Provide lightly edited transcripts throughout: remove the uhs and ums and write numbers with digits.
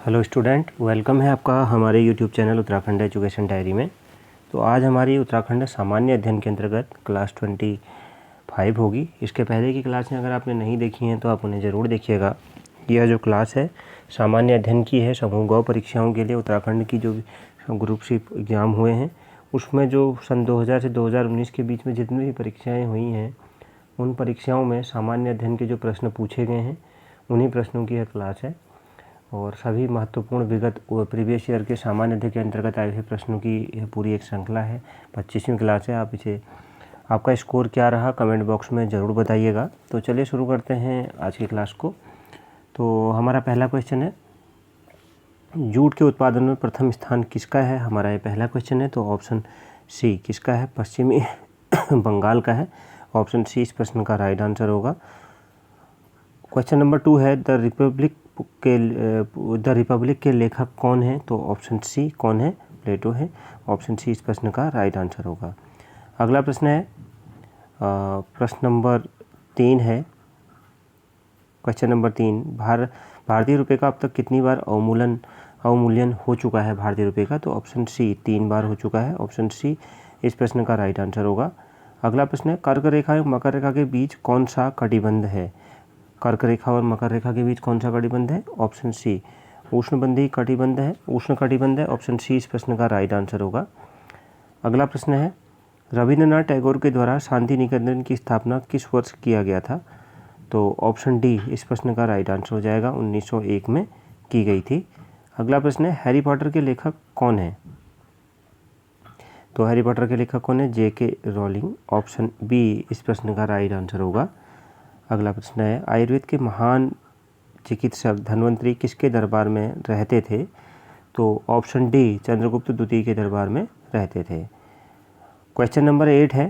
Hello student, welcome है आपका हमारे YouTube channel Uttarakhand education diary में। तो आज हमारी उत्तराखंड सामान्य अध्ययन के अंतर्गत क्लास 25 होगी। इसके पहले की क्लासें अगर आपने नहीं देखी हैं तो आप उन्हें ज़रूर देखिएगा। यह जो क्लास है सामान्य अध्ययन की है। समूह गौ परीक्षाओं के लिए उत्तराखंड की जो ग्रुप सी एग्ज़ाम हुए हैं उसमें जो सन 2000 से 2019 के बीच में जितनी भी परीक्षाएँ हुई हैं उन परीक्षाओं में सामान्य अध्ययन के जो प्रश्न पूछे गए हैं उन्हीं प्रश्नों की यह क्लास है। और सभी महत्वपूर्ण विगत प्रीवियस ईयर के सामान्य अध्ययन के अंतर्गत आए हुए प्रश्नों की यह पूरी एक श्रृंखला है। 25वीं क्लास है। आपका स्कोर क्या रहा कमेंट बॉक्स में ज़रूर बताइएगा। तो चलिए शुरू करते हैं आज की क्लास को। तो हमारा पहला क्वेश्चन है, जूट के उत्पादन में प्रथम स्थान किसका है। हमारा ये पहला क्वेश्चन है। तो ऑप्शन सी किसका है, पश्चिमी बंगाल का है। ऑप्शन सी इस प्रश्न का राइट आंसर होगा। क्वेश्चन नंबर 2 है, द रिपब्लिक के लेखक कौन है। तो ऑप्शन सी कौन है, प्लेटो है। ऑप्शन सी इस प्रश्न का राइट आंसर होगा। अगला प्रश्न है, प्रश्न नंबर 3 है। क्वेश्चन नंबर 3, भारतीय रुपये का अब तक कितनी बार अवमूल्यन हो चुका है भारतीय रुपये का। तो ऑप्शन सी 3 बार हो चुका है। ऑप्शन सी इस प्रश्न का राइट आंसर होगा। अगला प्रश्न है, कर्क रेखा और मकर रेखा के बीच कौन सा कटिबंध है। कर्क रेखा और मकर रेखा के बीच कौन सा कटिबंध है। ऑप्शन सी उष्णबंधी कटिबंध है, उष्ण कटिबंध है। ऑप्शन सी इस प्रश्न का राइट आंसर होगा। अगला प्रश्न है, रविंद्रनाथ टैगोर के द्वारा शांति निकेतन की स्थापना किस वर्ष किया गया था। तो ऑप्शन डी इस प्रश्न का राइट आंसर हो जाएगा, 1901 में की गई थी। अगला प्रश्न है, हैरी पॉटर के लेखक कौन है। तो हैरी पॉटर के लेखक कौन है, J.K. रॉलिंग। ऑप्शन बी इस प्रश्न का राइट आंसर होगा। अगला प्रश्न है, आयुर्वेद के महान चिकित्सक धन्वंतरी किसके दरबार में रहते थे। तो ऑप्शन डी चंद्रगुप्त द्वितीय के दरबार में रहते थे। क्वेश्चन नंबर 8 है।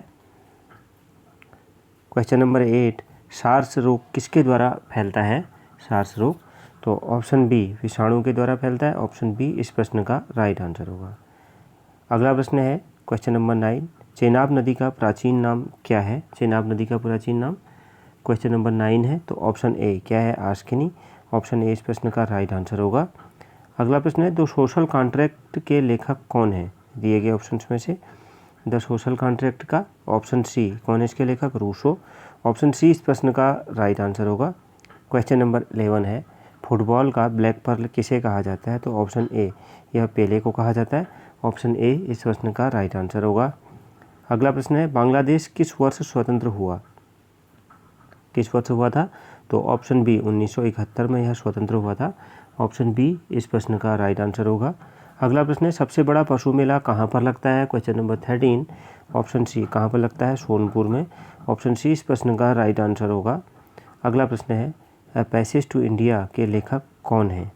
क्वेश्चन नंबर 8, सार्स रोग किसके द्वारा फैलता है। सार्स रोग। तो ऑप्शन बी विषाणु के द्वारा फैलता है। ऑप्शन बी इस प्रश्न का राइट आंसर होगा। अगला प्रश्न है, क्वेश्चन नंबर 9, चेनाब नदी का प्राचीन नाम क्या है। चेनाब नदी का प्राचीन नाम क्वेश्चन नंबर 9 है। तो ऑप्शन ए क्या है, आस्किनी। ऑप्शन ए इस प्रश्न का राइट आंसर होगा। अगला प्रश्न है, द सोशल कॉन्ट्रैक्ट के लेखक कौन है। दिए गए ऑप्शंस में से द सोशल कॉन्ट्रैक्ट का ऑप्शन सी कौन है इसके लेखक, रूसो। ऑप्शन सी इस प्रश्न का राइट आंसर होगा। क्वेश्चन नंबर 11 है, फुटबॉल का ब्लैक पर्ल किसे कहा जाता है। तो ऑप्शन ए यह पेले को कहा जाता है। ऑप्शन ए इस प्रश्न का राइट आंसर होगा। अगला प्रश्न है, बांग्लादेश किस वर्ष स्वतंत्र हुआ। किस वर्ष हुआ था। तो ऑप्शन बी 1971 में यह स्वतंत्र हुआ था। ऑप्शन बी इस प्रश्न का राइट आंसर होगा। अगला प्रश्न है, सबसे बड़ा पशु मेला कहाँ पर लगता है। क्वेश्चन नंबर 13, ऑप्शन सी कहाँ पर लगता है, सोनपुर में। ऑप्शन सी इस प्रश्न का राइट आंसर होगा। अगला प्रश्न है, अ पैसेज टू इंडिया के लेखक कौन है।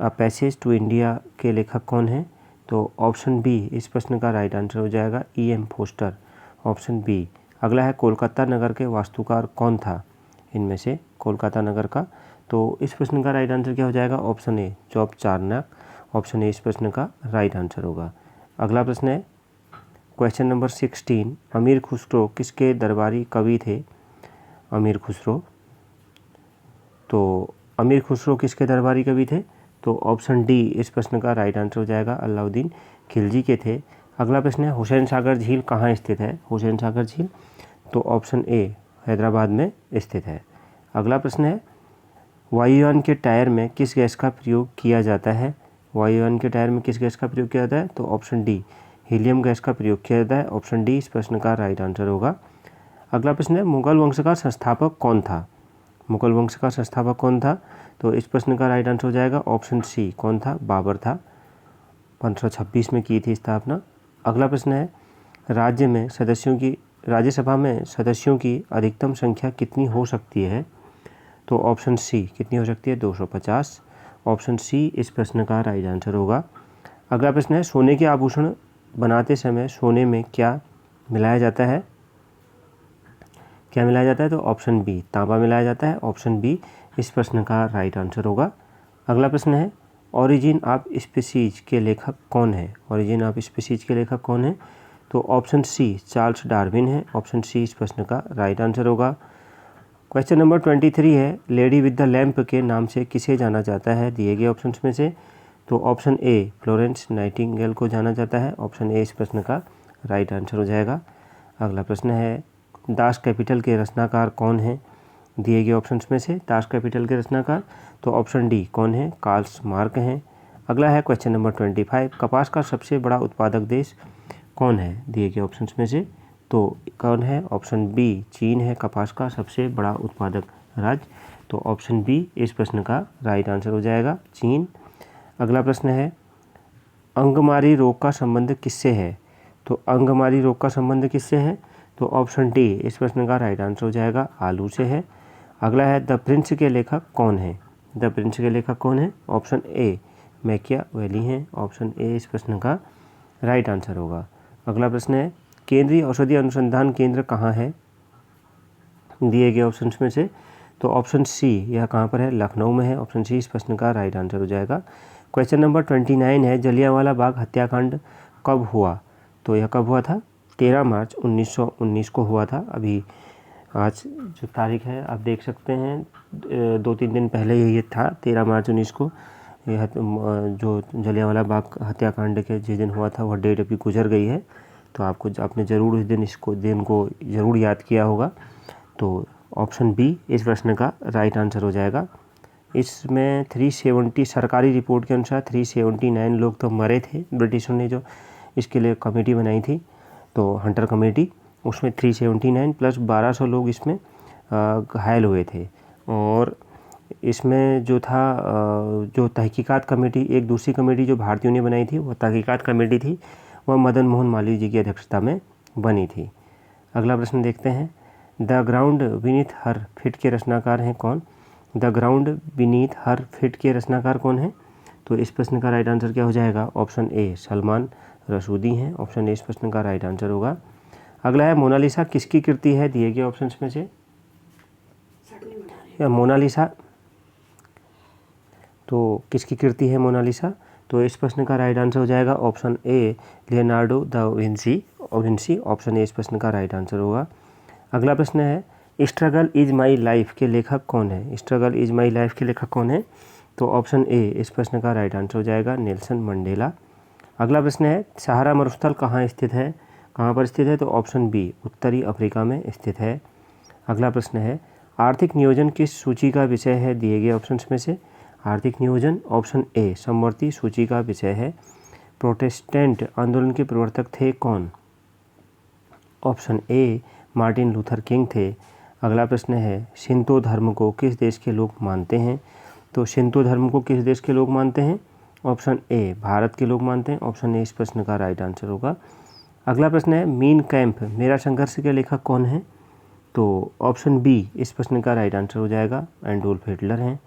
अ पैसेज टू इंडिया के लेखक कौन है। तो ऑप्शन बी इस प्रश्न का राइट आंसर हो जाएगा, E.M. फोस्टर। Option B. अगला है, कोलकाता नगर के वास्तुकार कौन था इनमें से, कोलकाता नगर का। तो इस प्रश्न का राइट आंसर क्या हो जाएगा, ऑप्शन ए चौप चारनाक। ऑप्शन ए इस प्रश्न का राइट आंसर होगा। अगला प्रश्न है, क्वेश्चन नंबर 16, अमीर खुसरो किसके दरबारी कवि थे। अमीर खुसरो। तो अमीर खुसरो किसके दरबारी कवि थे। तो ऑप्शन डी इस प्रश्न का राइट आंसर हो जाएगा, अलाउद्दीन खिलजी के थे। अगला प्रश्न है, हुसैन सागर झील कहाँ स्थित है। हुसैन सागर झील। तो ऑप्शन ए हैदराबाद में स्थित है। अगला प्रश्न है, वायुयान के टायर में किस गैस का प्रयोग किया जाता है। वायुयान के टायर में किस गैस का प्रयोग किया जाता है। तो ऑप्शन डी हीलियम गैस का प्रयोग किया जाता है। ऑप्शन डी इस प्रश्न का राइट आंसर होगा। अगला प्रश्न है, मुगल वंश का संस्थापक कौन था। मुगल वंश का संस्थापक कौन था। तो इस प्रश्न का राइट आंसर हो जाएगा, ऑप्शन सी कौन था, बाबर था। 1526 में की थी स्थापना। अगला प्रश्न है, राज्यसभा में सदस्यों की अधिकतम संख्या कितनी हो सकती है। तो ऑप्शन सी कितनी हो सकती है, 250। ऑप्शन सी इस प्रश्न का राइट आंसर होगा। अगला प्रश्न है, सोने के आभूषण बनाते समय सोने में क्या मिलाया जाता है। क्या मिलाया जाता है। तो ऑप्शन बी तांबा मिलाया जाता है। ऑप्शन बी इस प्रश्न का राइट आंसर होगा। अगला प्रश्न है, ओरिजिन ऑफ स्पीसीज के लेखक कौन है। ओरिजिन ऑफ स्पीसीज के लेखक कौन है। तो ऑप्शन सी चार्ल्स डार्विन है। ऑप्शन सी इस प्रश्न का राइट आंसर होगा। क्वेश्चन नंबर 23 है, लेडी विद द लैम्प के नाम से किसे जाना जाता है दिए गए ऑप्शंस में से। तो ऑप्शन ए फ्लोरेंस नाइटिंगेल को जाना जाता है। ऑप्शन ए इस प्रश्न का राइट आंसर हो जाएगा। अगला प्रश्न है, दास कैपिटल के रचनाकार कौन है दिए गए ऑप्शंस में से। दास कैपिटल के रचनाकार तो ऑप्शन डी कौन है, कार्ल मार्क्स हैं। अगला है क्वेश्चन नंबर 25, कपास का सबसे बड़ा उत्पादक देश कौन है दिए गए ऑप्शंस में से। तो कौन है, ऑप्शन बी चीन है कपास का सबसे बड़ा उत्पादक राज्य। तो ऑप्शन बी इस प्रश्न का राइट आंसर हो जाएगा, चीन। अगला प्रश्न है, अंगमारी रोग का संबंध किससे है। तो अंगमारी रोग का संबंध किससे है। तो ऑप्शन डी इस प्रश्न का राइट आंसर हो जाएगा, आलू से है। अगला है, द प्रिंस के लेखक कौन है। द प्रिंस के लेखक कौन है। ऑप्शन ए मैकियावेली हैं। ऑप्शन ए इस प्रश्न का राइट आंसर होगा। अगला प्रश्न है, केंद्रीय औषधि अनुसंधान केंद्र कहाँ है दिए गए ऑप्शंस में से। तो ऑप्शन सी यह कहाँ पर है, लखनऊ में है। ऑप्शन सी इस प्रश्न का राइट आंसर हो जाएगा। क्वेश्चन नंबर 29 है, जलियांवाला बाग हत्याकांड कब हुआ। तो यह कब हुआ था, 13 मार्च 1919 को हुआ था। अभी आज जो तारीख है आप देख सकते हैं, 2-3 दिन पहले ये था, 13 मार्च 19 को यह जो जलियांवाला बाग हत्याकांड के जिस दिन हुआ था वह डेट अभी गुजर गई है। तो आपने ज़रूर इस दिन को ज़रूर याद किया होगा। तो ऑप्शन बी इस प्रश्न का राइट आंसर हो जाएगा। इसमें 370 सरकारी रिपोर्ट के अनुसार 379 लोग तो मरे थे। ब्रिटिशों ने जो इसके लिए कमेटी बनाई थी, तो हंटर कमेटी, उसमें 379 प्लस 1200 लोग इसमें घायल हुए थे। और इसमें जो था जो तहकीकात कमेटी, एक दूसरी कमेटी जो भारतीयों ने बनाई थी, वह तहकीकात कमेटी थी, वह मदन मोहन मालवीय जी की अध्यक्षता में बनी थी। अगला प्रश्न देखते हैं, the ground beneath her feet के रचनाकार हैं कौन। The ground beneath her feet के रचनाकार कौन है। तो इस प्रश्न का राइट आंसर क्या हो जाएगा, ऑप्शन ए सलमान रसूदी हैं। ऑप्शन ए इस प्रश्न का राइट आंसर होगा। अगला है, मोनालिसा किसकी कृति है दिए गए ऑप्शंस में से। मोनालिसा तो किसकी कृति है मोनालिसा। तो इस प्रश्न का राइट आंसर हो जाएगा option A Leonardo da Vinci. Option A इस प्रश्न का राइट आंसर होगा। अगला प्रश्न है, स्ट्रगल इज माई लाइफ के लेखक कौन है। स्ट्रगल इज माई लाइफ के लेखक कौन है। तो ऑप्शन ए इस प्रश्न का राइट आंसर हो जाएगा, नेल्सन मंडेला। अगला प्रश्न है, सहारा मरुस्थल कहाँ स्थित है, कहाँ पर स्थित है। तो ऑप्शन बी उत्तरी अफ्रीका में स्थित है। अगला प्रश्न है, आर्थिक नियोजन किस सूची का विषय है दिए गए ऑप्शंस में से। आर्थिक नियोजन ऑप्शन ए समवर्ती सूची का विषय है। प्रोटेस्टेंट आंदोलन के प्रवर्तक थे कौन। Option A Martin Luther king थे। अगला प्रश्न है, शिंतो धर्म को किस देश के लोग मानते हैं। तो शिंतो धर्म को किस देश के लोग मानते हैं। ऑप्शन ए भारत के लोग मानते हैं। ऑप्शन ए इस प्रश्न का राइट आंसर होगा। अगला प्रश्न है, मीन कैंप मेरा संघर्ष के लेखक कौन है। तो ऑप्शन बी इस प्रश्न का राइट आंसर हो जाएगा, एडोल्फ हिटलर हैं।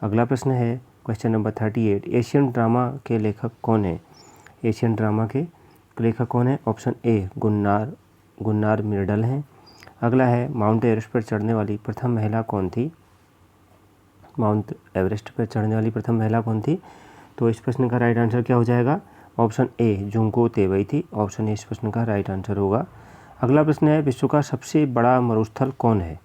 अगला प्रश्न है क्वेश्चन नंबर 38, एशियन ड्रामा के लेखक कौन है। एशियन ड्रामा के लेखक कौन है। ऑप्शन ए गुन्नार मिर्डल हैं। अगला है, माउंट एवरेस्ट पर चढ़ने वाली प्रथम महिला कौन थी। माउंट एवरेस्ट पर चढ़ने वाली प्रथम महिला कौन थी। तो इस प्रश्न का राइट आंसर क्या हो जाएगा, ऑप्शन ए जुंको तेवई थी। ऑप्शन ए इस प्रश्न का राइट आंसर होगा। अगला प्रश्न है, विश्व का सबसे बड़ा मरुस्थल कौन है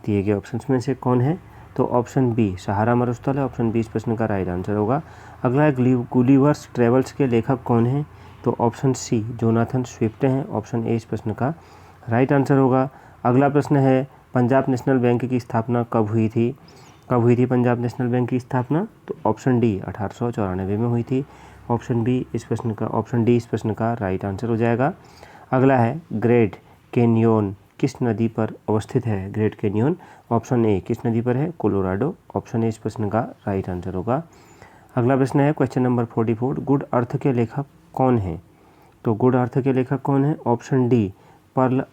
दिए गए ऑप्शंस में से कौन है। तो ऑप्शन बी सहारा मरुस्थल है। ऑप्शन बी इस प्रश्न का राइट आंसर होगा। अगला है, गुलिवर्स ट्रेवल्स के लेखक कौन हैं। तो ऑप्शन सी जोनाथन स्विफ्ट हैं। ऑप्शन ए इस प्रश्न का राइट आंसर होगा। अगला प्रश्न है, पंजाब नेशनल बैंक की स्थापना कब हुई थी। कब हुई थी पंजाब नेशनल बैंक की स्थापना। तो ऑप्शन डी 1894 में हुई थी। ऑप्शन डी इस प्रश्न का राइट आंसर हो जाएगा। अगला है, ग्रेट कैनियन किस नदी पर अवस्थित है। ग्रेट कैनियन ऑप्शन ए किस नदी पर है, कोलोराडो। ऑप्शन ए इस प्रश्न का राइट आंसर होगा। अगला प्रश्न है क्वेश्चन नंबर 44, गुड अर्थ के लेखक कौन है। तो गुड अर्थ के लेखक कौन है। Option D Pearl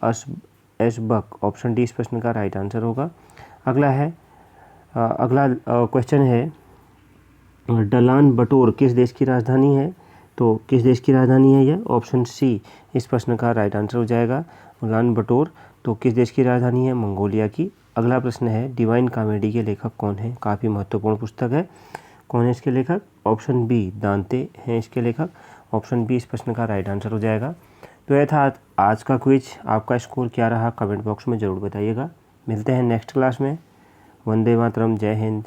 S Buck. Option D इस प्रश्न का राइट आंसर होगा। अगला क्वेश्चन है, डलान बटोर किस देश की राजधानी है। तो किस देश की राजधानी है यह। ऑप्शन सी इस प्रश्न का राइट आंसर हो जाएगा, उलान बटोर। तो किस देश की राजधानी है, मंगोलिया की। अगला प्रश्न है, डिवाइन कॉमेडी के लेखक कौन है। काफ़ी महत्वपूर्ण पुस्तक है, कौन है इसके लेखक। ऑप्शन बी दांते हैं इसके लेखक। ऑप्शन बी इस प्रश्न का राइट आंसर हो जाएगा। तो यह था आज का क्विज। आपका स्कोर क्या रहा कमेंट बॉक्स में ज़रूर बताइएगा। मिलते हैं नेक्स्ट क्लास में। वंदे मातरम, जय हिंद।